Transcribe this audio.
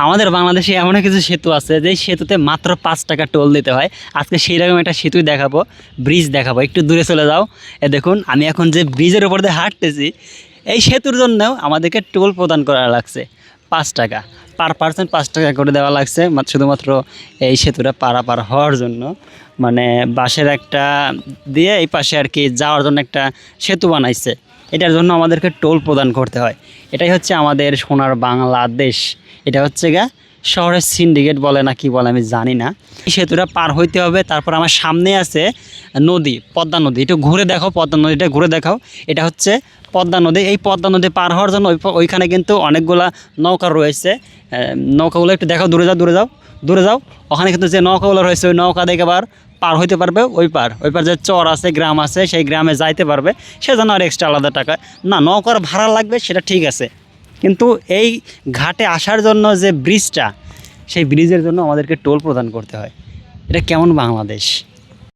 আমাদের বাংলাদেশে এমন কিছু সেতু আছে যে সেতুতে মাত্র 5 টাকা টোল দিতে হয়। আজকে সেই রকম একটা সেতুই দেখাবো, ব্রিজ দেখাবো। একটু দূরে চলে যাও। দেখুন আমি এখন যে ব্রিজের উপর দিয়ে হাঁটতেছি, এই সেতুর জন্যও আমাদেরকে টোল প্রদান করা লাগছে 5 টাকা। পার পার্সন 5 টাকা করে দেওয়া লাগছে শুধুমাত্র এই সেতুটা পারাপার হওয়ার জন্য। মানে বাঁশের একটা দিয়ে এই পাশে আর কি যাওয়ার জন্য একটা সেতু বানাইছে, এটার জন্য আমাদেরকে টোল প্রদান করতে হয়। এটাই হচ্ছে আমাদের সোনার বাংলাদেশ। এটা হচ্ছে গা শহরের সিন্ডিকেট বলে না কি বলে আমি জানি না। এই সেতুটা পার হইতে হবে। তারপর আমার সামনে আছে নদী, পদ্মা নদী। একটু ঘুরে দেখো, পদ্মা নদীটা ঘুরে দেখাও। এটা হচ্ছে পদ্মা নদী। এই পদ্মা নদী পার হওয়ার জন্য ওইখানে কিন্তু অনেকগুলা নৌকা রয়েছে। নৌকাগুলো একটু দেখাও, দূরে যাও, দূরে যাও, দূরে যাও। ওখানে কিন্তু যে নৌকাগুলো রয়েছে ওই নৌকা দেখে পার হইতে পারবে। ওই পার যে চর আছে, গ্রাম আছে, সেই গ্রামে যাইতে পারবে। সেজন্য আর এক্সট্রা আলাদা টাকা না, নৌকার ভাড়া লাগবে, সেটা ঠিক আছে। কিন্তু এই ঘাটে আসার জন্য যে ব্রিজটা, সেই ব্রিজের জন্য আমাদেরকে টোল প্রদান করতে হয়। এটা কেমন বাংলাদেশ?